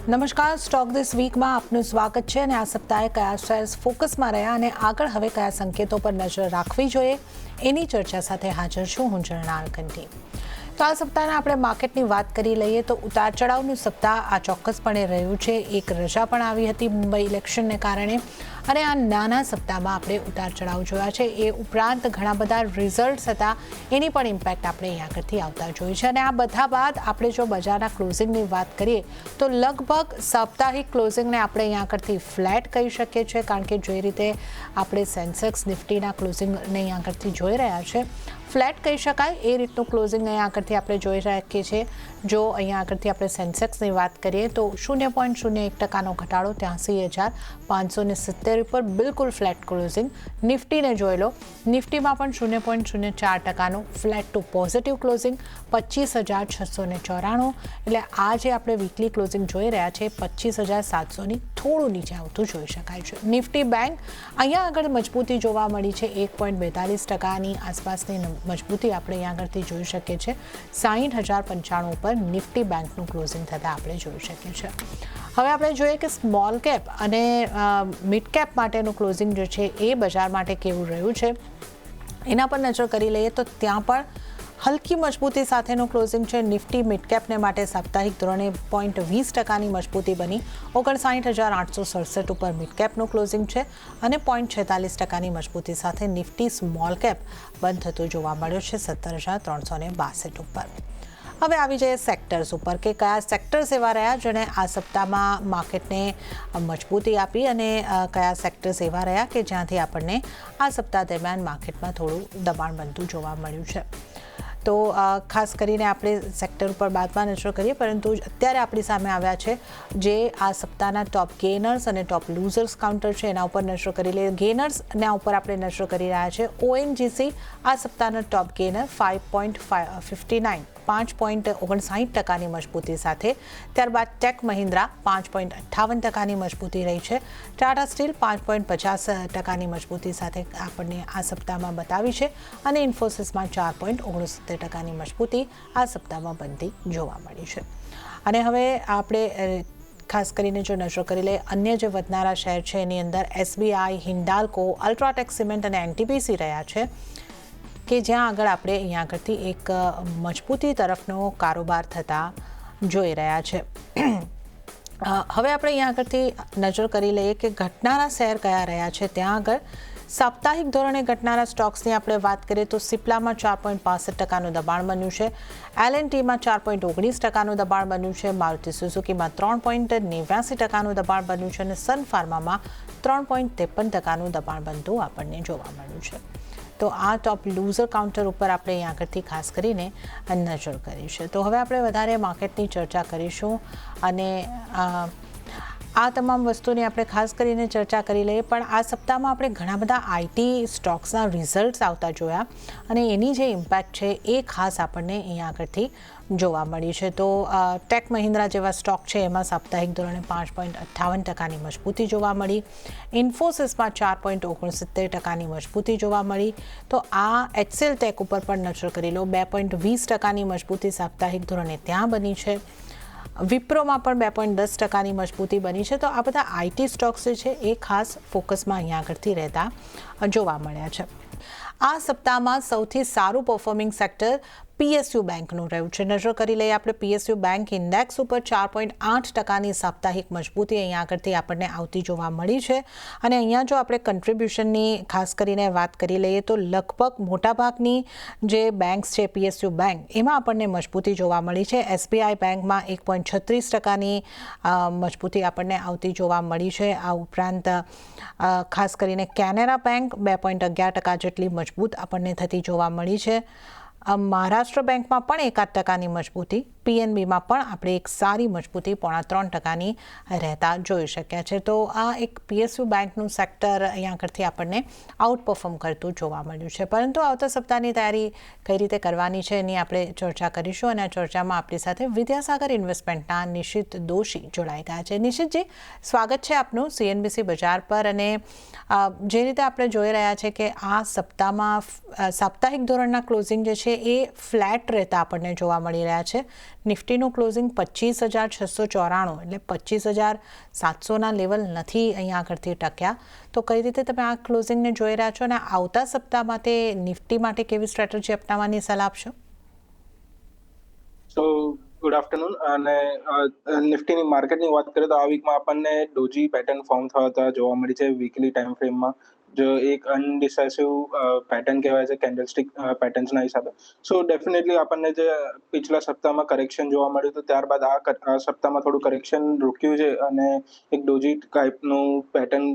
નમસ્કાર, stock this વીકમાં આપનું સ્વાગત છે અને આ સપ્તાહે કયા શેર્સ ફોકસમાં રહ્યા અને આગળ હવે કયા સંકેતો પર નજર રાખવી જોઈએ એની ચર્ચા સાથે હાજર છું હું જર્નાલ કંઠી. તો આ સપ્તાહના આપણે માર્કેટની વાત કરી લઈએ તો ઉતાર ચઢાવનું સપ્તાહ આ ચોક્કસપણે રહ્યું છે. એક રજા પણ આવી હતી મુંબઈ ઇલેક્શનને કારણે અને આ નાના સપ્તાહમાં આપણે ઉતાર ચઢાવ જોયા છે. એ ઉપરાંત ઘણા બધા રિઝલ્ટ્સ હતા, એની પણ ઇમ્પેક્ટ આપણે અહીં આગળથી આવતા જોઈ છે. અને આ બધા બાદ આપણે જો બજારના ક્લોઝિંગની વાત કરીએ તો લગભગ સાપ્તાહિક ક્લોઝિંગને આપણે અહીં આગળથી ફ્લેટ કહી શકીએ છીએ, કારણ કે જે રીતે આપણે સેન્સેક્સ નિફ્ટીના ક્લોઝિંગને અહીં આગળથી જોઈ રહ્યા છે ફ્લેટ કહી શકાય એ રીતનું ક્લોઝિંગ અહીંયા આગળથી આપણે જોઈ શકીએ છીએ. જો અહીંયા આગળથી આપણે સેન્સેક્સની વાત કરીએ તો 0.01% ઘટાડો 83,570 ઉપર બિલકુલ ફ્લેટ ક્લોઝિંગ. નિફ્ટીને જોઈ લો, નિફ્ટીમાં પણ 0.04% ફ્લેટ ટુ પોઝિટિવ ક્લોઝિંગ 25,694. એટલે આ જે આપણે વીકલી ક્લોઝિંગ જોઈ રહ્યા છે 25,700ની થોડું નીચે આવતું જોઈ શકાય છે. નિફ્ટી બેંક અહીંયા આગળ મજબૂતી જોવા મળી છે, 1.42%ની આસપાસની મજબૂતી આપણે અહીંયા આગળથી જોઈ શકીએ છીએ. 60,095 ઉપર નિફ્ટી બેંકનું ક્લોઝિંગ થતાં આપણે જોઈ શકીએ છીએ. હવે આપણે જોઈએ કે સ્મોલ કેપ અને મિડ કેપ માટેનું ક્લોઝિંગ જે છે એ બજાર માટે કેવું રહ્યું છે એના પર નજર કરી લઈએ તો ત્યાં પણ હલકી મજબૂતી સાથેનું ક્લોઝિંગ છે. નિફ્ટી મિડ કેપને માટે સાપ્તાહિક ધોરણે 0.20%ની મજબૂતી બની 59,867 ઉપર મિડ કેપનું ક્લોઝિંગ છે અને 0.46%ની મજબૂતી સાથે નિફ્ટી સ્મોલ કેપ બંધ થતું જોવા મળ્યો છે 17,362 ઉપર. હવે આવી જઈએ સેક્ટર્સ ઉપર કે કયા સેક્ટર્સ એવા રહ્યા જેણે આ સપ્તાહમાં માર્કેટને મજબૂતી આપી અને કયા સેક્ટર્સ એવા રહ્યા કે જ્યાંથી આપણને આ સપ્તાહ દરમિયાન માર્કેટમાં થોડું દબાણ બનતું જોવા મળ્યું છે. તો ખાસ કરીને આપણે સેક્ટર ઉપર બાદમાં નજર કરીએ, પરંતુ અત્યારે આપણી સામે આવ્યા છે જે આ સપ્તાહના ટોપ ગેનર્સ અને ટોપ લૂઝર્સ કાઉન્ટર છે એના ઉપર નજર કરી લઈએ. ગેનર્સના ઉપર આપણે નજર કરી રહ્યા છે. ONGC આ સપ્તાહના ટોપ ગેનર 5.59 5.59%ની મજબૂતી સાથે. ત્યારબાદ ટેક મહિન્દ્રા 5.58%ની મજબૂતી રહી છે. ટાટા સ્ટીલ 5.50%ની મજબૂતી સાથે આપણને આ સપ્તાહમાં બતાવી છે અને ઇન્ફોસિસમાં 4.69%ની મજબૂતી આ સપ્તાહમાં બનતી જોવા મળી છે. અને હવે આપણે ખાસ કરીને જો નજર કરી લઈએ અન્ય જે વધનારા શેર છે એની અંદર SBI, હિન્ડાલ્કો, અલ્ટ્રાટેક સિમેન્ટ અને NTPC રહ્યા છે કે જ્યાં આગળ આપણે અહીંયા આગળથી એક મજબૂતી તરફનો કારોબાર થતા જોઈ રહ્યા છે. હવે આપણે અહીંયા આગળથી નજર કરી લઈએ કે ઘટનારા શેર કયા રહ્યા છે. ત્યાં આગળ સાપ્તાહિક ધોરણે ઘટનારા સ્ટોક્સની આપણે વાત કરીએ તો સિપ્લામાં 4.65%નું દબાણ બન્યું છે. L&Tમાં 4.19%નું દબાણ બન્યું છે. મારુતિ સુઝુકીમાં 3.89%નું દબાણ બન્યું છે અને સન ફાર્મામાં 3.53%નું દબાણ બનતું આપણને જોવા મળ્યું છે. તો આ ટોપ લૂઝર કાઉન્ટર ઉપર આપણે અહીં આગળથી ખાસ કરીને નજર કરી છે. તો હવે આપણે વધારે માર્કેટની ચર્ચા કરીશું અને આ તમામ વસ્તુની આપણે ખાસ કરીને ચર્ચા કરી લઈએ. પણ આ સપ્તાહમાં આપણે ઘણા બધા IT સ્ટોક્સના રિઝલ્ટ્સ આવતા જોયા અને એની જે ઇમ્પેક્ટ છે એ ખાસ આપણને અહીંયા આગળથી જોવા મળી છે. તો ટેક મહિન્દ્રા જેવા સ્ટોક છે એમાં સાપ્તાહિક ધોરણે 5.58%ની મજબૂતી જોવા મળી. ઇન્ફોસિસમાં 4.69%ની મજબૂતી જોવા મળી. તો આ HCL ટેક ઉપર પણ નજર કરી લો, 2.20%ની મજબૂતી સાપ્તાહિક ધોરણે ત્યાં બની છે. વિપ્રોમાં પણ 2.10%ની મજબૂતી બની છે. તો આ બધા IT સ્ટોક્સ જે છે એ ખાસ ફોકસમાં અહીંયા આગળથી રહેતા જોવા મળ્યા છે. આ સપ્તાહમાં સૌથી સારું પરફોર્મિંગ સેક્ટર PSU બેંકનું રહ્યું છે. નજર કરી લઈએ આપણે PSU બેંક ઇન્ડેક્સ ઉપર 4.8%ની સાપ્તાહિક મજબૂતી અહીંયા આગળથી આપણને આવતી જોવા મળી છે. અને અહીંયા જો આપણે કન્ટ્રીબ્યુશનની ખાસ કરીને વાત કરી લઈએ તો લગભગ મોટાભાગની જે બેંક્સ છે PSU બેંક એમાં આપણને મજબૂતી જોવા મળી છે. SBI બેંકમાં 1.36%ની મજબૂતી આપણને આવતી જોવા મળી છે. આ ઉપરાંત ખાસ કરીને કેનેરા બેંક 2.11% જેટલી મજબૂત આપણને થતી જોવા મળી છે. મહારાષ્ટ્ર બેંકમાં પણ 1% મજબૂતી, PNBમાં પણ આપણે એક સારી મજબૂતી 0.3%ની રહેતા જોઈ શક્યા છે. તો આ એક PSU બેંકનું સેક્ટર અહીંયા આગળથી આપણને આઉટ પરફોર્મ કરતું જોવા મળ્યું છે. પરંતુ આવતા સપ્તાહની તૈયારી કઈ રીતે કરવાની છે એની આપણે ચર્ચા કરીશું અને આ ચર્ચામાં આપણી સાથે વિદ્યાસાગર ઇન્વેસ્ટમેન્ટના નિશિત દોશી જોડાઈ ગયા છે. નિશિતજી, સ્વાગત છે આપનું CNBC બજાર પર. અને જે રીતે આપણે જોઈ રહ્યા છે કે આ સપ્તાહમાં સાપ્તાહિક ધોરણના ક્લોઝિંગ જે છે છે એ ફ્લેટ રહેતા આપણને જોવા મળી રહ્યા છે. નિફ્ટીનું ક્લોઝિંગ 25,694 એટલે 25,700ના લેવલ નથી અહીંયા આગળથી ટક્યા. તો કઈ રીતે તમે આ ક્લોઝિંગને જોઈ રહ્યા છો અને આવતા સપ્તાહ માટે નિફ્ટી માટે કેવી સ્ટ્રેટેજી અપનાવવાની સલાહ આપશો? સો ગુડ આફ્ટરનૂન. અને નિફ્ટીની માર્કેટની વાત કરીએ તો આ વીકમાં આપણને ડોજી પેટર્ન ફોર્મ થતા જોવા મળી છે વીકલી ટાઈમ ફ્રેમમાં. જો એક અનડિસાઇસિવ પેટર્ન કહેવાય છે કેન્ડલસ્ટિક પેટર્ન્સના હિસાબે. સો ડેફિનેટલી આપણને જે પિછલા સપ્તાહમાં કરેક્શન જોવા મળ્યું હતું ત્યારબાદ આ સપ્તાહમાં થોડું કરેક્શન રોક્યું છે અને એક ડોજી ટાઈપનું પેટર્ન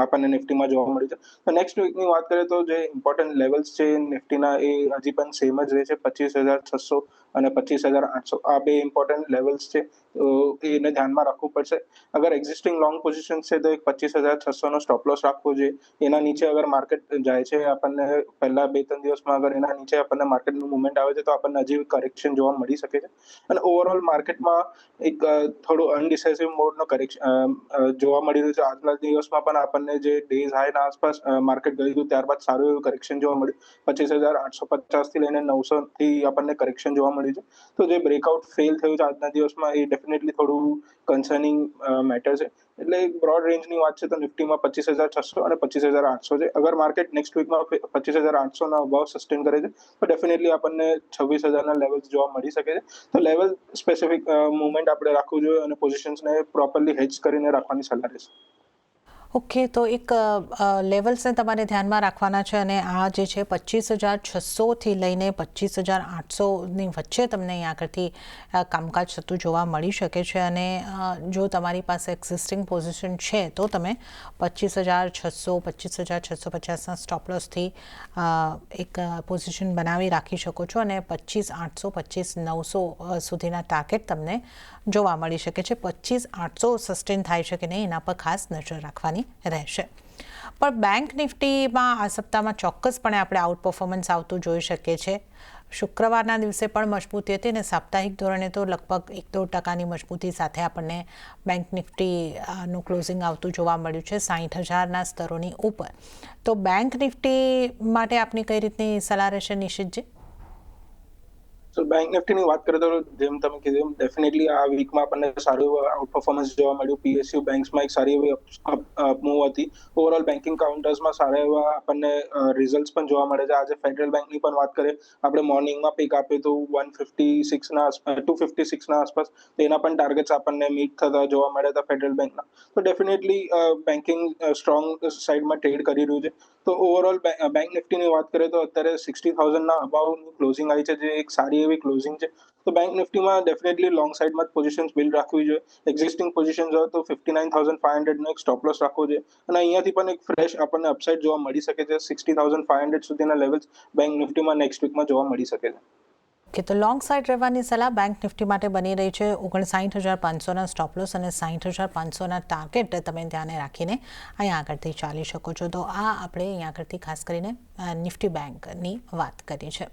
આપણને નિફ્ટીમાં જોવા મળ્યું છે. તો નેક્સ્ટ વીકની વાત કરીએ તો જે ઇમ્પોર્ટન્ટ લેવલ્સ છે નિફ્ટીના એ હજી પણ સેમ જ રહે છે 25,600 અને 25,800. આ બે ઇમ્પોર્ટન્ટ લેવલ્સ છે, તો એને ધ્યાનમાં રાખવું પડશે. અગર એક્ઝિસ્ટિંગ લોંગ પોઝિશન છે તો એક 25,600નો સ્ટોપ લોસ રાખવો જોઈએ. એના નીચે અગર માર્કેટ જાય છે આપણને પહેલા 2-3 દિવસમાં અગર એના નીચે આપણને માર્કેટનું મુવમેન્ટ આવે છે તો આપણને હજી કરેક્શન જોવા મળી શકે છે. અને ઓવરઓલ માર્કેટમાં એક થોડું અનડિસાઇસિવ મોડનો કરેક્શન જોવા મળી રહ્યું છે. આજના દિવસમાં પણ આપણને જે ડેઝ હાઈના આસપાસ માર્કેટ ગયું હતું ત્યારબાદ સારું એવું કરેક્શન જોવા મળ્યું. 25,850થી લઈને 900થી આપણને કરેક્શન જોવા મળ્યું છે. તો જે બ્રેકઆઉટ ફેલ થયું છે આજના દિવસમાં એ ડેફિનેટલી થોડું કન્સર્નિંગ મેટર છે. એટલે એક બ્રોડ રેન્જની વાત છે તો નિફ્ટીમાં 25,600 અને 25,800 છે. અગર માર્કેટ નેક્સ્ટ વીકમાં 25,800ના અભાવ સસ્ટેન કરે છે તો ડેફિનેટલી આપણને 26,000ના લેવલ્સ જોવા મળી શકે છે. તો લેવલ સ્પેસિફિક મુવમેન્ટ આપણે રાખવું જોઈએ અને પોઝિશન્સને પ્રોપરલી હેજ કરીને રાખવાની સલાહ રહેશે. ઓકે, તો એક લેવલ્સને તમારે ધ્યાનમાં રાખવાના છે અને આ જે છે 25,600થી લઈને 25,800ની વચ્ચે તમને અહીં આગળથી કામકાજ થતું જોવા મળી શકે છે. અને જો તમારી પાસે એક્ઝિસ્ટિંગ પોઝિશન છે તો તમે 25,600, 25,650ના સ્ટોપ લોસથી એક પોઝિશન બનાવી રાખી શકો છો અને 25,800, 25,900 સુધીના ટાર્ગેટ તમને જોવા મળી શકે છે. 25,800 સસ્ટેન થાય છે કે નહીં એના પર ખાસ નજર રાખવાની રહેશે. પણ બેંક નિફ્ટીમાં આ સપ્તાહમાં ચોક્કસપણે આપણે આઉટ પરફોર્મન્સ આવતું જોઈ શકીએ છીએ. શુક્રવારના દિવસે પણ મજબૂતી હતી અને સાપ્તાહિક ધોરણે તો લગભગ 1-2% મજબૂતી સાથે આપણને બેંક નિફ્ટીનું ક્લોઝિંગ આવતું જોવા મળ્યું છે 60,000ના સ્તરોની ઉપર. તો બેંક નિફ્ટી માટે આપની કઈ રીતની સલાહ રહેશે નિશિતજી? તો બેંક નિફ્ટીની વાત કરીએ તો જેમ તમે કીધું ડેફિનેટલી આ વીકમાં આપણને સારું એવું આઉટ પરફોર્મન્સ જોવા મળ્યું. પીએસયુ બેંક્સમાં એક સારી એવી મૂવ હતી. ઓવરઓલ બેન્કિંગ કાઉન્ટર્સમાં સારા એવા આપણને રિઝલ્ટ્સ પણ જોવા મળે છે. આજે ફેડરલ બેંકની પણ વાત કરીએ, આપણે મોર્નિંગમાં પીક આપ્યું હતું 256ના આસપાસ, તો એના પણ ટાર્ગેટ્સ આપણને મીટ થતા જોવા મળ્યા હતા ફેડરલ બેંકના. તો ડેફિનેટલી બેન્કિંગ સ્ટ્રોંગ સાઇડમાં ટ્રેડ કરી રહ્યું છે. તો ઓવરઓલ બેંક નિફ્ટીની વાત કરીએ તો અત્યારે 60,000ના અબાઉની ક્લોઝિંગ આવી છે, જે એક સારી એવી ક્લોઝિંગ છે. તો બેંક નિફ્ટીમાં ડેફિનેટલી લોંગ સાઇડમાં જ પોઝિશન્સ બિલ્ડ રાખવી જોઈએ. એક્ઝિસ્ટિંગ પોઝિશન્સ હોય તો 59,500નો એક સ્ટોપ લોસ રાખવો જોઈએ અને અહીંયાથી પણ એક ફ્રેશ આપણને અપસાઇડ જોવા મળી શકે છે. 60,500 સુધીના લેવલ્સ બેંક નિફ્ટીમાં નેક્સ્ટ વીકમાં જોવા મળી શકે છે. કે તો લોંગ સાઇડ રહેવાની સલાહ બેંક નિફ્ટી માટે બની રહી છે. 59,500ના સ્ટોપ લોસ અને 60,500ના ટાર્ગેટ તમે ધ્યાને રાખીને અહીંયા આગળથી ચાલી શકો છો. તો આ આપણે અહીંયા આગળથી ખાસ કરીને નિફ્ટી બેંકની વાત કરી છે.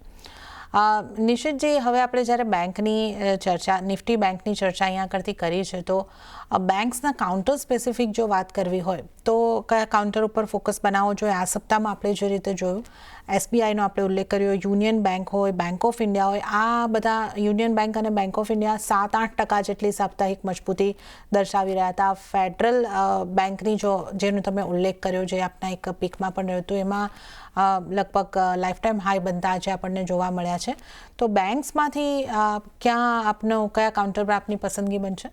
નિશિતજી, હવે આપણે જ્યારે બેંકની ચર્ચા, નિફ્ટી બેંકની ચર્ચા અહીંયા આગળથી કરી છે, તો બેંક્સના કાઉન્ટર સ્પેસિફિક જો વાત કરવી હોય તો કયા કાઉન્ટર ઉપર ફોકસ બનાવવો જોઈએ? આ સપ્તાહમાં આપણે જે રીતે જોયું, એસબીઆઈનો આપણે ઉલ્લેખ કર્યો, યુનિયન બેંક હોય, બેંક ઓફ ઇન્ડિયા હોય, આ બધા યુનિયન બેંક અને બેંક ઓફ ઇન્ડિયા 7-8% જેટલી સાપ્તાહિક મજબૂતી દર્શાવી રહ્યા હતા. ફેડરલ બેંકની જેનો તમે ઉલ્લેખ કર્યો, જે આપના એક પીકમાં પણ રહ્યું હતું, એમાં લગભગ લાઈફ ટાઈમ હાઈ બનતા આજે આપણને જોવા મળ્યા છે. તો બેંક્સમાંથી કયા કાઉન્ટર પર આપની પસંદગી બનશે?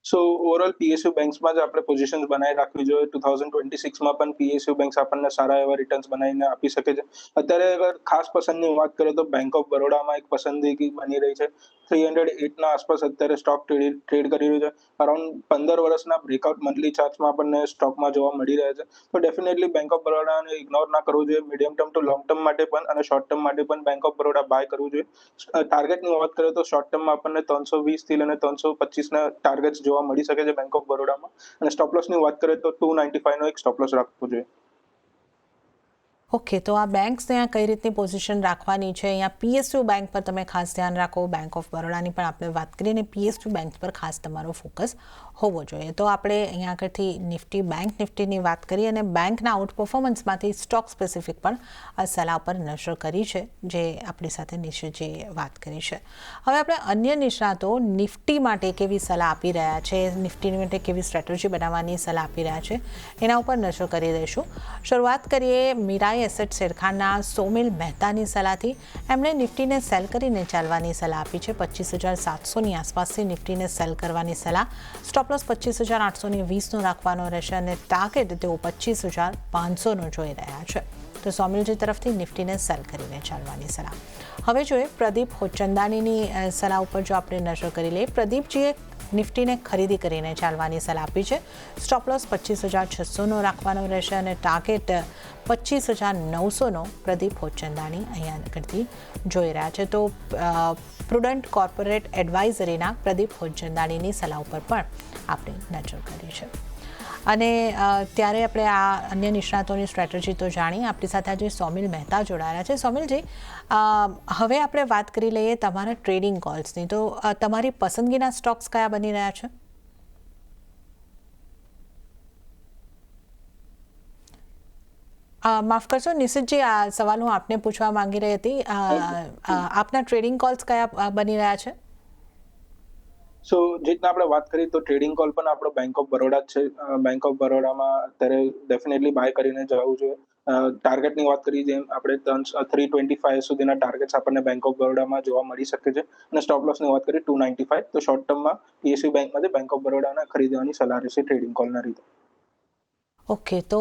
સો ઓવરઓલ પીએસયુ બેંક્સમાં જ આપણે પોઝિશન્સ બનાવી રાખવી જોઈએ. 2026માં પણ પીએસયુ બેંક્સ આપણને સારા એવા રિટર્ન્સ બનાવીને આપી શકે છે. અત્યારે અગર ખાસ પસંદની વાત કરીએ તો બેંક ઓફ બરોડામાં એક પસંદગી બની રહી છે. 308ના આસપાસ અત્યારે સ્ટોક ટ્રેડ કરી રહ્યું છે. અરાઉન્ડ 15 વર્ષના બ્રેકઆઉટ મંથલી ચાર્ટ્સમાં આપણને સ્ટોકમાં જોવા મળી રહ્યા છે. તો ડેફિનેટલી બેંક ઓફ બરોડાને ઇગ્નોર ના કરવું જોઈએ. Medium term to long term માટે પણ અને શોર્ટ ટર્મ માટે પણ બેંક ઓફ બરોડા બાય કરવું જોઈએ. ટાર્ગેટની વાત કરીએ તો શોર્ટ ટર્મમાં આપણને 320થી લઈને 325ના ટાર્ગેટ્સ જોવા મળી શકે છે બેંક ઓફ બરોડામાં. અને સ્ટોપ લોસની વાત કરીએ તો 295નો એક સ્ટોપ લોસ રાખવો જોઈએ. ઓકે, તો આ બેંક્સને અહીંયા કઈ રીતની પોઝિશન રાખવાની છે? અહીંયા પીએસયુ બેંક પર તમે ખાસ ધ્યાન રાખો. બેંક ઓફ બરોડાની પણ આપણે વાત કરીએ અને પીએસયુ બેંક પર ખાસ તમારો ફોકસ હોવો જોઈએ. તો આપણે અહીંયા આગળથી નિફ્ટી, બેંક નિફ્ટીની વાત કરીએ અને બેંકના આઉટ પરફોર્મન્સમાંથી સ્ટોક સ્પેસિફિક પણ આ સલાહ પર નજર કરી છે, જે આપણી સાથે નિશિતજીએ વાત કરી છે. હવે આપણે અન્ય નિષ્ણાતો નિફ્ટી માટે કેવી સલાહ આપી રહ્યા છે, નિફ્ટી માટે કેવી સ્ટ્રેટેજી બનાવવાની સલાહ આપી રહ્યા છે, એના ઉપર નજર કરી દઈશું. શરૂઆત કરીએ મીરાઈ એસેટ શેરખાનના સોમિલ મહેતાની સલાહથી. એમણે નિફ્ટીને સેલ કરીને ચાલવાની સલાહ આપી છે. 25,700ની આસપાસથી નિફ્ટીને સેલ કરવાની સલાહ. સ્ટોપ લોસ 25,820નો રાખવાનો રહેશે અને ટાર્ગેટ તેઓ 25,500નો જોઈ રહ્યા છે. તો સોમિલજી તરફથી નિફ્ટીને સેલ કરીને ચાલવાની સલાહ. હવે જોઈએ પ્રદીપ હોચંદાણીની સલાહ ઉપર જો આપણે નજર કરી લઈએ. પ્રદીપજીએ નિફ્ટીને ખરીદી કરીને ચાલવાની સલાહ આપી છે. સ્ટોપ લોસ 25,600નો રાખવાનો રહેશે અને ટાર્ગેટ 25,900નો પ્રદીપ હોચંદાણી અહીંયા આગળથી જોઈ રહ્યા છે. તો પ્રુડન્ટ કોર્પોરેટ એડવાઇઝરીના પ્રદીપ હોચંદાણીની સલાહ ઉપર પણ આપણે નજર કરી છે. અને ત્યારે આપણે આ અન્ય નિષ્ણાતોની સ્ટ્રેટેજી તો જાણી. આપણી સાથે આજે સોમિલ મહેતા જોડાયા છે. સોમિલજી, હવે આપણે વાત કરી લઈએ તમારા ટ્રેડિંગ કોલ્સની. તો તમારી પસંદગીના સ્ટોક્સ કયા બની રહ્યા છે? માફ કરશો નિશિતજી, આ સવાલ હું આપને પૂછવા માંગી રહી હતી. આપના ટ્રેડિંગ કોલ્સ કયા બની રહ્યા છે? સો જેટલા આપણે વાત કરી તો ટ્રેડિંગ કોલ પણ આપણો બેંક ઓફ બરોડા જ છે. બેંક ઓફ બરોડામાં અત્યારે ડેફિનેટલી બાય કરીને જવું જોઈએ. ટાર્ગેટની વાત કરી જેમ આપણે 325 સુધીના ટાર્ગેટ્સ આપણને બેંક ઓફ બરોડામાં જોવા મળી શકે છે. અને સ્ટોપ લોસની વાત કરીએ 295. તો શોર્ટ ટર્મમાં પીએસયુ બેંકમાંથી બેંક ઓફ બરોડાના ખરીદવાની સલાહ રહેશે ટ્રેડિંગ કોલના રીતે. ઓકે, તો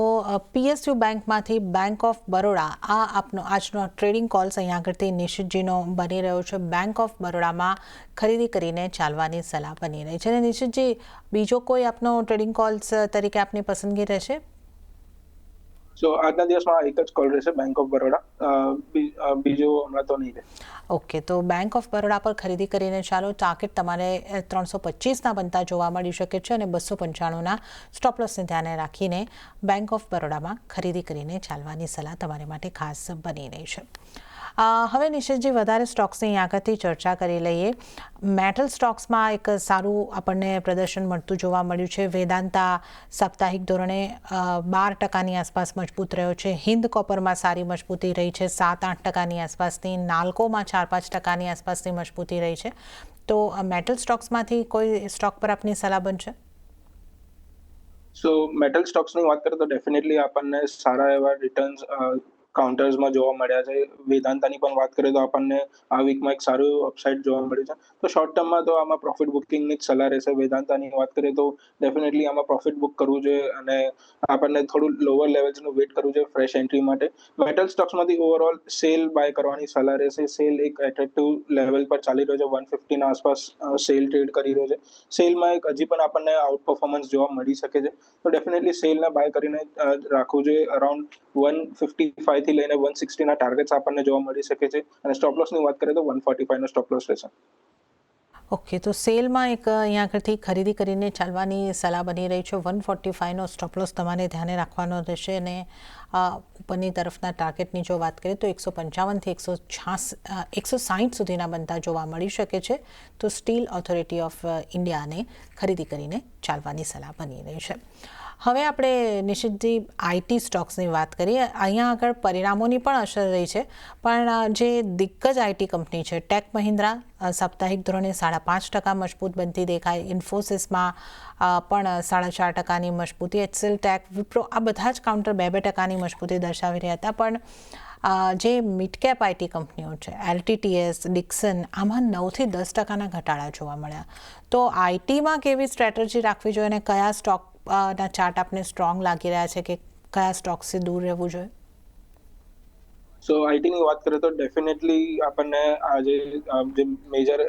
પીએસયુ બેંકમાંથી બેંક ઓફ બરોડા, આ આપનો આજનો ટ્રેડિંગ કોલ્સ અહીંયા આગળથી નિશિતજીનો બની રહ્યો છે. બેંક ઓફ બરોડામાં ખરીદી કરીને ચાલવાની સલાહ બની રહી છે. અને નિશિતજી, બીજો કોઈ આપનો ટ્રેડિંગ કોલ્સ તરીકે આપની પસંદગી રહેશે? સો આજના દિવસમાં એક જ કોલ રહેશે બેંક ઓફ બરોડા. બીજો હમણાં તો નહીં રહે. ઓકે, તો બેંક ઓફ બરોડા પર ખરીદી કરીને ચાલો. ટાર્ગેટ તમારે 325ના બનતા જોવા મળી શકે છે અને 295ના સ્ટોપ લોસને ધ્યાને રાખીને બેંક ઓફ બરોડામાં ખરીદી કરીને ચાલવાની સલાહ તમારી માટે ખાસ બની રહી છે. હવે નિશિતજી, વધારે સ્ટોક્સની આગળથી ચર્ચા કરી લઈએ. મેટલ સ્ટોક્સમાં એક સારું આપણને પ્રદર્શન મળતું જોવા મળ્યું છે. વેદાંતા સાપ્તાહિક ધોરણે 12%ની આસપાસ મજબૂત રહ્યો છે. હિન્દ કોપરમાં સારી મજબૂતી રહી છે, 7-8%ની આસપાસની. નાલ્કોમાં 4-5%ની આસપાસની મજબૂતી રહી છે. તો મેટલ સ્ટોક્સમાંથી કોઈ સ્ટોક પર આપની સલાહ બનશે? સો મેટલ સ્ટોક્સની વાત કરીએ તો ડેફિનેટલી આપણને સારા એવા રિટર્ન્સ કાઉન્ટર્સમાં જોવા મળ્યા છે. વેદાંતાની પણ વાત કરીએ તો આપણને આ વીકમાં એક સારું અપસાઇડ જોવા મળ્યું છે. તો શોર્ટ ટર્મમાં તો આમાં પ્રોફિટ બુકિંગની જ સલાહ રહેશે. વેદાંતાની વાત કરીએ તો ડેફિનેટલી આમાં પ્રોફિટ બુક કરવું જોઈએ અને આપણને થોડું લોઅર લેવલ્સનું વેઇટ કરવું જોઈએ ફ્રેશ એન્ટ્રી માટે. મેટલ સ્ટોક્સમાંથી ઓવરઓલ સેલ બાય કરવાની સલાહ રહેશે. સેલ એક એટ્રેક્ટિવ લેવલ પર ચાલી રહ્યો છે. 150ના આસપાસ સેલ ટ્રેડ કરી રહ્યો છે. સેલમાં એક હજી પણ આપણને આઉટ પરફોર્મન્સ જોવા મળી શકે છે. તો ડેફિનેટલી સેલને બાય કરીને રાખવું જોઈએ. અરાઉન્ડ 155 થી લઈને 160ના ટાર્ગેટ્સ આપણને જોવા મળી શકે છે. અને સ્ટોપ લોસની વાત કરીએ તો 145નો સ્ટોપ લોસ રહેશે. ઓકે, તો સેલમાં એક અહીંયા આગળથી ખરીદી કરીને ચાલવાની સલાહ બની રહી છે. 145નો સ્ટોપ લોસ તમારે ધ્યાને રાખવાનો રહેશે. અને ઉપરની તરફના ટાર્ગેટની જો વાત કરીએ તો 155થી 160 સુધીના બનતા જોવા મળી શકે છે. તો સ્ટીલ ઓથોરિટી ઓફ ઇન્ડિયાને ખરીદી કરીને ચાલવાની સલાહ બની રહી છે. હવે આપણે નિશિતજી આઈટી સ્ટોક્સની વાત કરીએ. અહીંયા આગળ પરિણામોની પણ અસર રહી છે, પણ જે દિગ્ગજ આઈટી કંપની છે ટેક મહિન્દ્રા સાપ્તાહિક ધોરણે 5.5% મજબૂત બનતી દેખાય. ઇન્ફોસિસમાં પણ 4.5%ની મજબૂતી. એચસીએલ ટેક, વિપ્રો, આ બધા જ કાઉન્ટર 2-2%ની મજબૂતી દર્શાવી રહ્યા હતા. પણ જે મિડ કેપ આઈટી કંપનીઓ છે એલટીટીએસ, ડિક્સન, આમાં 9-10%ના ઘટાડા જોવા મળ્યા. તો આઈટીમાં કેવી સ્ટ્રેટેજી રાખવી જોઈએ અને કયા સ્ટોક ના ચાર્ટ આપને સ્ટ્રોંગ લાગી રહ્યા છે કે કયા સ્ટોક્સથી દૂર રહેવું જોઈએ? સો આઈટીની વાત કરીએ તો ડેફિનેટલી આપણને આજે જે મેજર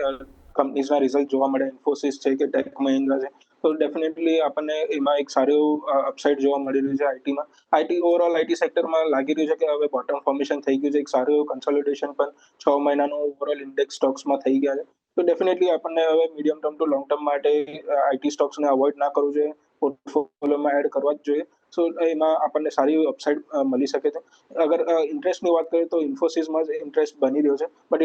કંપનીઝના રિઝલ્ટ જોવા મળે, ઇન્ફોસિસ છે કે ટેક મહિન્દ્રા છે, તો ડેફિનેટલી આપણને એમાં એક સારું અપસાઇડ જોવા મળી રહ્યું છે આઈટીમાં. આઈટી ઓવરઓલ આઈટી સેક્ટરમાં લાગી રહ્યું છે કે હવે બોટમ ફોર્મેશન થઈ ગયું છે. એક સારું એવું કન્સોલિડેશન પણ 6 મહિનાનું ઓવરઓલ ઇન્ડેક્સ સ્ટોક્સમાં થઈ ગયા છે. તો ડેફિનેટલી આપણને હવે medium term to long term માટે આઈટી સ્ટોક્સને અવોઇડ ના કરવું જોઈએ, પોર્ટફોલિયોમાં એડ કરવા જ જોઈએ. સો એમાં આપણને સારી એવી અપસાઇડ મળી શકે છે. અગર ઇન્ટરેસ્ટની વાત કરીએ તો ઇન્ફોસિસમાં જ ઇન્ટરેસ્ટ બની રહ્યો છે, બટ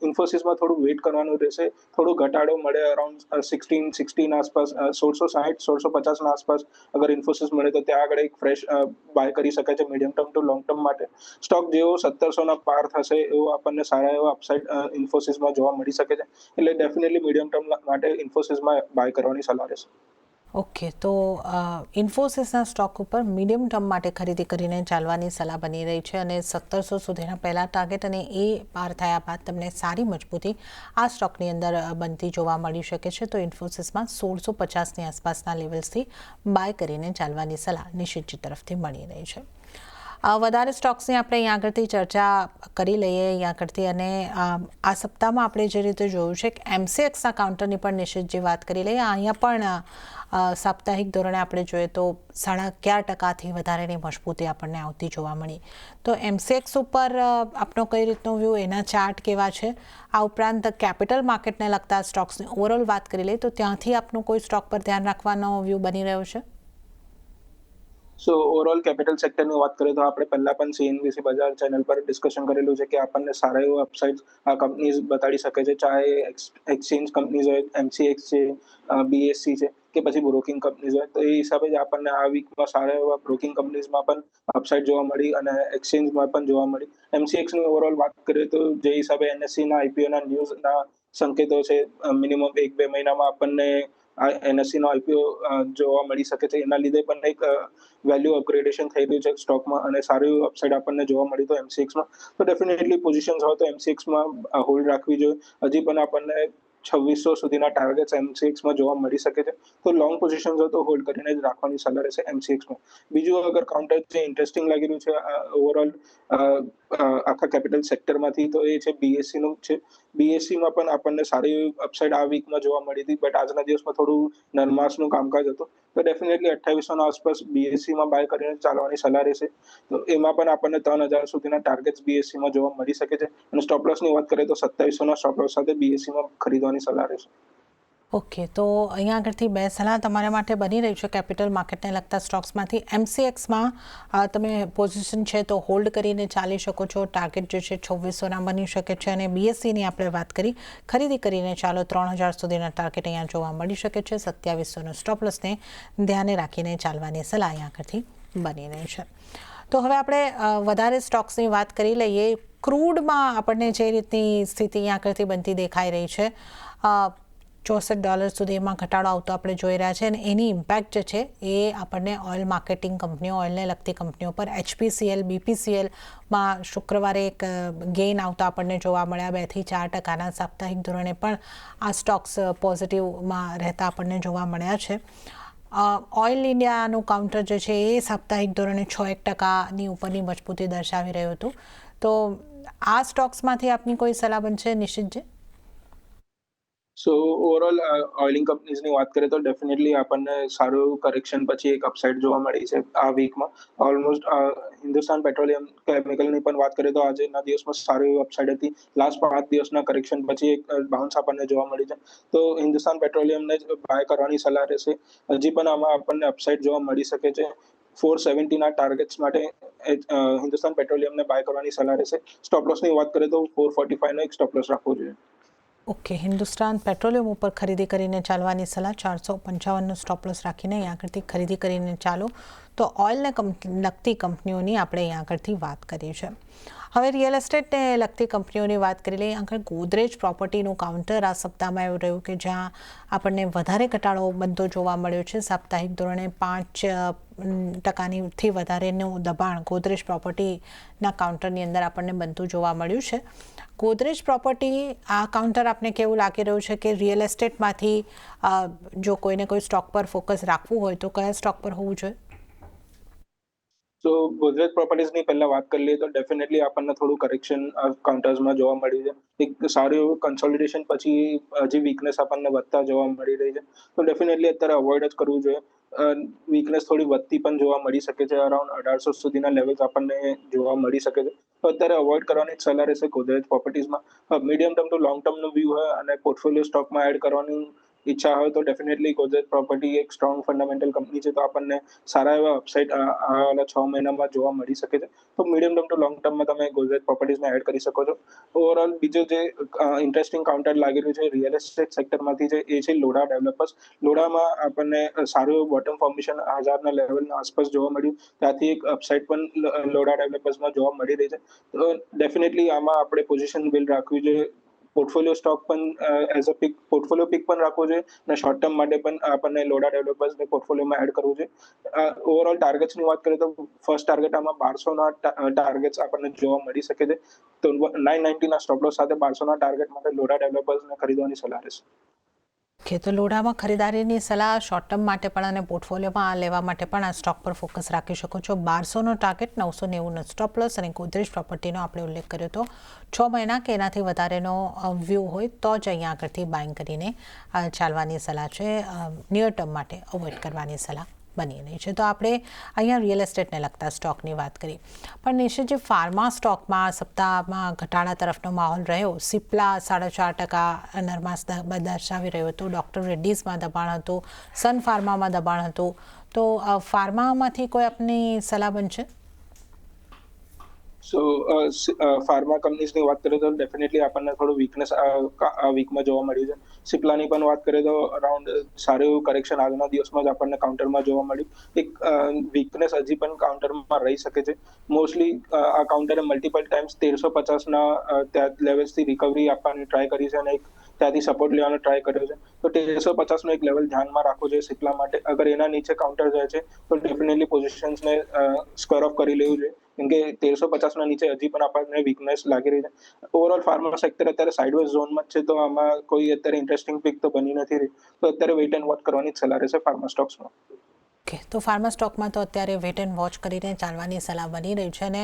ઇન્ફોસિસમાં થોડું વેઇટ કરવાનું રહેશે. થોડો ઘટાડો મળે અરાઉન્ડ 16 આસપાસ, 1660 1650 આસપાસ અગર ઇન્ફોસિસ મળે તો ત્યાં આગળ એક ફ્રેશ બાય કરી શકાય છે medium term to long term માટે. સ્ટોક જેવો 1700 પાર થશે એવો આપણને સારા એવા અપસાઇડ ઇન્ફોસિસમાં જોવા મળી શકે છે. એટલે ડેફિનેટલી મીડિયમ ટર્મ માટે ઇન્ફોસિસમાં બાય કરવાની સલાહ રહેશે. ઓકે, તો ઇન્ફોસિસના સ્ટોક ઉપર મીડિયમ ટર્મ માટે ખરીદી કરીને ચાલવાની સલાહ બની રહી છે અને 1700 સુધીના પહેલા ટાર્ગેટ અને એ પાર થયા બાદ તમને સારી મજબૂતી આ સ્ટોકની અંદર બનતી જોવા મળી શકે છે. તો ઇન્ફોસિસમાં 1650ની આસપાસના લેવલ્સથી બાય કરીને ચાલવાની સલાહ નિશ્ચિતજી તરફથી મળી રહી છે. વધારે સ્ટોક્સની આપણે અહીં આગળથી ચર્ચા કરી લઈએ અહીં આગળથી, અને આ સપ્તાહમાં આપણે જે રીતે જોયું છે કે એમસીએક્સના કાઉન્ટરની પણ નિશ્ચિતજી વાત કરી લઈએ. અહીંયા પણ સાપ્તાહિક ધોરણે આપણે જોઈએ તો 11.5% વધારેની મજબૂતી આપણને આવતી જોવા મળી. તો એમસીએક્સ ઉપર આપનો કઈ રીતનો વ્યૂ, એના ચાર્ટ કેવા છે? આ ઉપરાંત કેપિટલ માર્કેટને લગતા સ્ટોક્સની ઓવરઓલ વાત કરી લઈએ તો ત્યાંથી આપનું કોઈ સ્ટોક પર ધ્યાન રાખવાનો વ્યૂ બની રહ્યો છે? સો ઓવરઓલ કેપિટલ સેક્ટરની વાત કરીએ તો આપણે પહેલા પણ સીએનબીસી બજાર ચેનલ પર ડિસ્કશન કરેલું છે કે આપણને સારા એવા અપસાઇડ આ કંપનીઝ બતાડી શકે છે, ચાહે એક્સચેન્જ કંપનીઝ હોય, એમસીએક્સ છે, બીએસસી છે કે પછી બ્રોકિંગ કંપનીઝ હોય. તો એ હિસાબે જ આપણને આ વીકમાં સારા એવા બ્રોકિંગ કંપનીઝમાં પણ અપસાઇડ જોવા મળી અને એક્સચેન્જમાં પણ જોવા મળી. એમસીએક્સની ઓવરઓલ વાત કરીએ તો જે હિસાબે એનએસસીના આઈપીઓના ન્યૂઝના સંકેતો છે, મિનિમમ 1-2 મહિનામાં આપણને આ એનએસસીનો આઈપીઓ જોવા મળી શકે છે. એના લીધે પણ એક વેલ્યુ અપગ્રેડેશન થઈ રહ્યું છે સ્ટોકમાં અને સારું એવું અપસાઇડ આપણને જોવા મળી તો એમસીએક્સમાં. તો ડેફિનેટલી પોઝિશન્સ હોય તો એમસીએક્સમાં હોલ્ડ રાખવી જોઈએ. હજી પણ આપણને 2600 સુધીના ટાર્ગેટ્સ એમસીએક્સમાં જોવા મળી શકે છે. તો લોંગ પોઝિશન્સ હોય તો હોલ્ડ કરીને જ રાખવાની સલાહ રહેશે એમસીએક્સમાં. બીજું અગર કાઉન્ટર જે ઇન્ટરેસ્ટિંગ લાગી રહ્યું છે ઓવરઓલ આખા કેપિટલ સેક્ટરમાંથી તો એ છે બીએસસીનું છે. બીએસસીમાં પણ આપણને સારી અપસાઇડ આ વીકમાં જોવા મળી હતી, બટ આજના દિવસમાં થોડું નરમાશનું કામકાજ હતું. તો ડેફિનેટલી 2800 આસપાસ બીએસસીમાં બાય કરીને ચાલવાની સલાહ રહેશે. તો એમાં પણ આપણને 3000 સુધીના ટાર્ગેટ્સ બીએસસીમાં જોવા મળી શકે છે. અને સ્ટોપ લોસની વાત કરીએ તો 2700ના સ્ટોપ લોસ સાથે બીએસસીમાં ખરીદવાની સલાહ રહેશે. ઓકે, તો અહીંયા આગળથી બે સલાહ તમારા માટે બની રહી છે કેપિટલ માર્કેટને લગતા સ્ટોક્સમાંથી. એમસીએક્સમાં તમે પોઝિશન છે તો હોલ્ડ કરીને ચાલી શકો છો. ટાર્ગેટ જે છે 2600ના બની શકે છે. અને બીએસસીની આપણે વાત કરી, ખરીદી કરીને ચાલો 3000 સુધીના ટાર્ગેટ અહીંયા જોવા મળી શકે છે. 2700નો સ્ટોપ લોસને ધ્યાને રાખીને ચાલવાની સલાહ અહીંયા આગળથી બની રહી છે. તો હવે આપણે વધારે સ્ટોક્સની વાત કરી લઈએ. ક્રૂડમાં આપણને જે રીતની સ્થિતિ અહીંયા આગળથી બનતી દેખાઈ રહી છે, $64 સુધી એમાં ઘટાડો આવતો આપણે જોઈ રહ્યા છે. અને એની ઇમ્પેક્ટ જે છે એ આપણને ઓઇલ માર્કેટિંગ કંપનીઓ, ઓઇલને લગતી કંપનીઓ પર HPCL, BPCLમાં શુક્રવારે એક ગેઇન આવતા આપણને જોવા મળ્યા. 2-4% સાપ્તાહિક ધોરણે પણ આ સ્ટોક્સ પોઝિટિવમાં રહેતા આપણને જોવા મળ્યા છે. ઓઇલ ઇન્ડિયાનું કાઉન્ટર જે છે એ સાપ્તાહિક ધોરણે 6-1%ની ઉપરની મજબૂતી દર્શાવી રહ્યું હતું. તો આ સ્ટોક્સમાંથી આપની કોઈ સલાહ બનશે નિશ્ચિતજી? સો ઓવરઓલ ઓઇલિંગ કંપનીઝની વાત કરીએ તો ડેફિનેટલી આપણને સારું કરેક્શન પછી એક અપસાઇડ જોવા મળી છે આ વીકમાં. ઓલમોસ્ટ હિન્દુસ્તાન પેટ્રોલિયમ કેમિકલની પણ વાત કરીએ તો આજના દિવસમાં સારી એવી અપસાઇડ હતી. લાસ્ટ 5 દિવસના કરેક્શન પછી એક બાઉન્સ આપણને જોવા મળી છે. તો હિન્દુસ્તાન પેટ્રોલિયમને જ બાય કરવાની સલાહ રહેશે. હજી પણ આમાં આપણને અપસાઇડ જોવા મળી શકે છે. 470ના ટાર્ગેટ્સ માટે હિન્દુસ્તાન પેટ્રોલિયમને બાય કરવાની સલાહ રહેશે. સ્ટોપ લોસની વાત કરીએ તો 445નો એક સ્ટોપ લોસ રાખવો જોઈએ. ઓકે, હિન્દુસ્તાન પેટ્રોલિયમ ઉપર ખરીદી કરીને ચાલવાની સલાહ. 455નો સ્ટોપ લોસ રાખીને અહીં આગળથી ખરીદી કરીને ચાલો. તો ઓઇલને લગતી કંપનીઓની આપણે અહીં આગળથી વાત કરી છે. હવે રિયલ એસ્ટેટને લગતી કંપનીઓની વાત કરી લઈએ. આગળ ગોદરેજ પ્રોપર્ટીનું કાઉન્ટર આ સપ્તાહમાં એવું રહ્યું કે જ્યાં આપણને વધારે ઘટાડો બનતો જોવા મળ્યો છે. સાપ્તાહિક ધોરણે 5%થી વધારેનું દબાણ ગોદરેજ પ્રોપર્ટીના કાઉન્ટરની અંદર આપણને બનતું જોવા મળ્યું છે. ગોદરેજ પ્રોપર્ટી આ કાઉન્ટર આપને કેવું લાગી રહ્યું છે કે રિયલ એસ્ટેટમાંથી જો કોઈને કોઈ સ્ટોક પર ફોકસ રાખવું હોય તો કયા સ્ટોક પર હોવું જોઈએ? તો ગોદરેજ પ્રોપર્ટીઝની પહેલા વાત કરી લઈએ તો ડેફિનેટલી આપણને થોડું કરેક્શન કાઉન્ટર્સમાં જોવા મળ્યું છે. એક સારું એવું કન્સોલિડેશન પછી હજી વીકનેસ આપણને વધતા જોવા મળી રહી છે. તો ડેફિનેટલી અત્યારે અવોઇડ જ કરવું જોઈએ. વીકનેસ થોડી વધતી પણ જોવા મળી શકે છે. અરાઉન્ડ 1800 સુધીના લેવલ્સ આપણને જોવા મળી શકે છે. તો અત્યારે અવોઇડ કરવાની જ સલાહ રહેશે ગોદરેજ પ્રોપર્ટીઝમાં. મીડિયમ ટર્મ ટુ લોંગ ટર્મનો વ્યૂ હોય અને પોર્ટફોલિયો સ્ટોકમાં એડ કરવાનું ઈચ્છા હોય તો ડેફિનેટલી ગોદરેજ પ્રોપર્ટી એક સ્ટ્રોંગ ફંડામેન્ટલ કંપની છે, તો આપણને સારા એવા અપસાઇડ આવવાના 6 મહિનામાં જોવા મળી શકે છે. તો મીડિયમ ટર્મ ટુ લોંગ ટર્મમાં તમે ગોદરેજ પ્રોપર્ટીઝને એડ કરી શકો છો. ઓવરઓલ બીજો જે ઇન્ટરેસ્ટિંગ કાઉન્ટર લાગી રહ્યું છે રિયલ એસ્ટેટ સેક્ટરમાંથી છે એ છે લોડા ડેવલપર્સ. લોડામાં આપણને સારું એવું બોટમ ફોર્મેશન 1000ના લેવલના આસપાસ જોવા મળ્યું. ત્યાંથી એક અપસાઇડ પણ લોડા ડેવલપર્સમાં જોવા મળી રહી છે. તો ડેફિનેટલી આમાં આપણે પોઝિશન બિલ્ડ રાખવી જોઈએ. પોર્ટફોલિયો સ્ટોક પણ as a pick portfolio pick પણ રાખવો જોઈએ અને શોર્ટ ટર્મ માટે પણ આપણને લોડા ડેવલપર્સને પોર્ટફોલિયોમાં એડ કરવું જોઈએ. ઓવરઓલ ટાર્ગેટ્સની વાત કરીએ તો ફર્સ્ટ ટાર્ગેટ આમાં 1200ના ટાર્ગેટ્સ આપણને જોવા મળી શકે છે. તો 990ના સ્ટોપ લોસ સાથે 1200ના ટાર્ગેટ માટે લોડા ડેવલપર્સને ખરીદવાની સલાહ રહેશે. ઓકે, તો લોડામાં ખરીદારીની સલાહ શોર્ટ ટર્મ માટે પણ અને પોર્ટફોલિયોમાં લેવા માટે પણ આ સ્ટોક પર ફોકસ રાખી શકો છો. 1200નો ટાર્ગેટ, 990નો સ્ટોપ લોસ અને ગોદરેજ પ્રોપર્ટીનો આપણે ઉલ્લેખ કર્યો હતો. 6 મહિના કે એનાથી વધારેનો વ્યૂ હોય તો જ અહીંયા આગળથી બાઇંગ કરીને ચાલવાની સલાહ છે. નિયર ટર્મ માટે અવોઇડ કરવાની સલાહ બની રહી છે. તો આપણે અહીંયા રિયલ એસ્ટેટને લગતા સ્ટોકની વાત કરી, પણ નિશ્ચિત જે ફાર્મા સ્ટોકમાં સપ્તાહમાં ઘટાડા તરફનો માહોલ રહ્યો. સિપ્લા 4.5% નરમાશ દર્શાવી રહ્યો હતો. ડૉક્ટર રેડ્ડીઝમાં દબાણ હતું, સન ફાર્મામાં દબાણ હતું. તો ફાર્મામાંથી કોઈ આપની સલાહ બનશે? સો ફાર્મા કંપનીઝની વાત કરીએ તો ડેફિનેટલી આપણને થોડું વીકનેસ આ વીકમાં જોવા મળ્યું છે. સિપ્લાની પણ વાત કરીએ તો અરાઉન્ડ સારું એવું કરેક્શન આજના દિવસમાં જ આપણને કાઉન્ટરમાં જોવા મળ્યું. એક વીકનેસ હજી પણ કાઉન્ટરમાં રહી શકે છે. મોસ્ટલી આ કાઉન્ટરે મલ્ટિપલ ટાઈમ્સ 1350ના ત્યાં લેવલ્સથી રિકવરી આપવાની ટ્રાય કરી છે અને એક ત્યાંથી સપોર્ટ લેવાનો ટ્રાય કર્યો છે. તો 1350નો એક લેવલ ધ્યાનમાં રાખવો જોઈએ સિપ્લા માટે. અગર એના નીચે કાઉન્ટર જાય છે તો ડેફિનેટલી પોઝિશન્સને સ્ક્વેર ઓફ કરી લેવું જોઈએ, કેમ કે 1350ના નીચે હજી પણ આપણને વીકનેસ લાગી રહી છે. ઓવરઓલ ફાર્મા સેક્ટર અત્યારે સાઇડવેઝ ઝોનમાં જ છે, તો આમાં કોઈ અત્યારે ઇન્ટરેસ્ટિંગ પિક તો બની નથી રહી. તો અત્યારે વેઇટ એન્ડ વોચ કરવાની જ સલાહ રહેશે ફાર્મા સ્ટોક્સમાં. ઓકે, તો ફાર્મા સ્ટોકમાં તો અત્યારે વેટ એન્ડ વોચ કરીને ચાલવાની સલાહ બની રહી છે. અને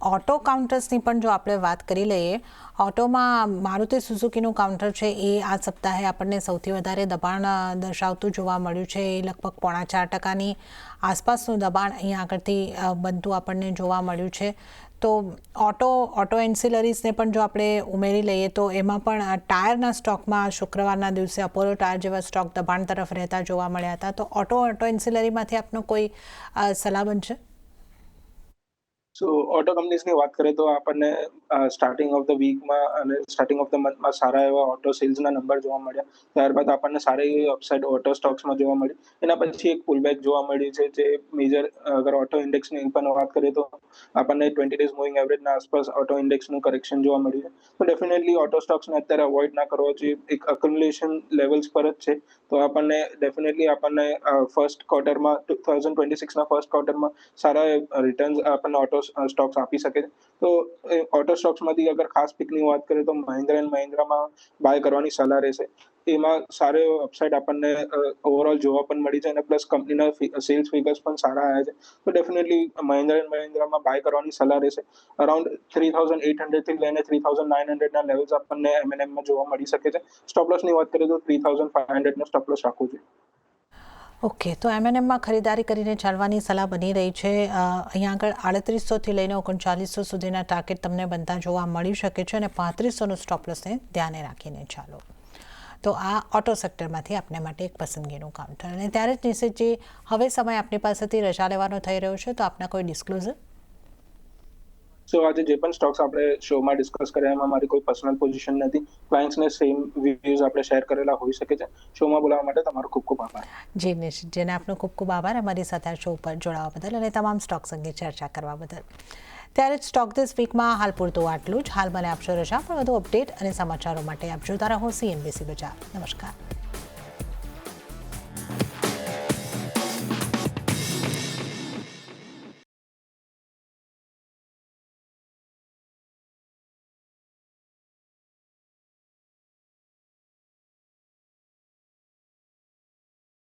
ઓટો કાઉન્ટર્સની પણ જો આપણે વાત કરી લઈએ, ઓટોમાં મારુતિ સુઝુકીનું કાઉન્ટર છે એ આ સપ્તાહે આપણને સૌથી વધારે દબાણ દર્શાવતું જોવા મળ્યું છે. એ લગભગ 4.5%ની આસપાસનું દબાણ અહીંયા આગળથી બનતું આપણને જોવા મળ્યું છે. તો ઓટો એન્સિલરીઝને પણ જો આપણે ઉમેરી લઈએ તો એમાં પણ ટાયરના સ્ટોકમાં શુક્રવારના દિવસે અપોલો ટાયર જેવા સ્ટોક દબાણ તરફ રહેતા જોવા મળ્યા હતા. તો ઓટો એન્સિલરીમાંથી આપનો કોઈ સલાહ બનશે? સો ઓટો કંપનીઝની વાત કરીએ તો આપણને સ્ટાર્ટિંગ ઓફ ધ વીકમાં અને સ્ટાર્ટિંગ ઓફ ધ મંથમાં સારા એવા ઓટો સેલ્સના નંબર જોવા મળ્યા. ત્યારબાદ આપણને સારી એવી અપસાઇડ ઓટો સ્ટોક્સમાં જોવા મળી. એના પછી એક પુલબેક જોવા મળી છે, જે મેજર અગર ઓટો ઇન્ડેક્સની પણ વાત કરીએ તો આપણને 20 ડેઝ મૂવિંગ એવરેજના આસપાસ ઓટો ઇન્ડેક્સનું કરેક્શન જોવા મળ્યું છે. તો ડેફિનેટલી ઓટો સ્ટોક્સને અત્યારે અવોઇડ ના કરવો જોઈએ. એક અક્યુમ્યુલેશન લેવલ્સ પર જ છે. તો આપણને ડેફિનેટલી આપણને ફર્સ્ટ ક્વાર્ટરમાં 2026ના ફર્સ્ટ ક્વાર્ટરમાં સારા રિટર્ન્સ આપણને ઓટો સ્ટોક્સ આપી શકે છે. તો ઓટો સ્ટોક્સમાંથી અગર ખાસ પિકની વાત કરીએ તો મહિન્દ્રા એન્ડ મહિન્દ્રામાં બાય કરવાની સલાહ રહેશે. એમાં સારો એવો અપસાઇડ આપણને ઓવરઓલ જોવા પણ મળી છે અને પ્લસ કંપનીના સેલ્સ ફિગર્સ પણ સારા આવ્યા છે. તો ડેફિનેટલી મહિન્દ્રા એન્ડ મહિન્દ્રામાં બાય કરવાની સલાહ રહેશે. અરાઉન્ડ 3800થી લઈને 3900ના લેવલ્સ આપણને એમએનએમમાં જોવા મળી શકે છે. સ્ટોપ લોસની વાત કરીએ તો 3500નો સ્ટોપ લોસ રાખવો જોઈએ. ઓકે, તો એમએનએમમાં ખરીદારી કરીને ચાલવાની સલાહ બની રહી છે. અહીંયા આગળ 3800થી લઈને 3900 સુધીના ટાર્ગેટ તમને બનતા જોવા મળી શકે છે અને 3500નો સ્ટોપ લોસને ધ્યાને રાખીને ચાલો. તો આ ઓટો સેક્ટરમાંથી આપને માટે એક પસંદગીનું કાઉન્ટર. અને ત્યારે જ નિશ્ચિતજી, હવે સમય આપની પાસેથી રજા લેવાનો થઈ રહ્યો છે, તો આપના કોઈ ડિસ્ક્લોઝર? સો આજે જે પણ સ્ટોક્સ આપણે શોમાં ડિસ્કસ કર્યા એમાં મારી કોઈ પર્સનલ પોઝિશન નથી. ક્લાયન્ટ્સને સેમ વ્યૂઝ આપણે શેર કરેલા હોઈ શકે છે. શોમાં બોલાવવા માટે તમારો ખૂબ ખૂબ આભાર. જી નિશ્ચિત, જેને આપનો ખૂબ ખૂબ આભાર અમારી સાથે શો પર જોડાવા બદલ અને તમામ સ્ટોક્સ અંગે ચર્ચા કરવા બદલ. ત્યારે જ સ્ટોક ધીસ વીકમાં હાલ પૂરતું આટલું જ. હાલ મને આપશો રજા, પણ વધુ અપડેટ અને સમાચારો માટે આપ જોતા રહો CNBC બજાર. નમસ્કાર.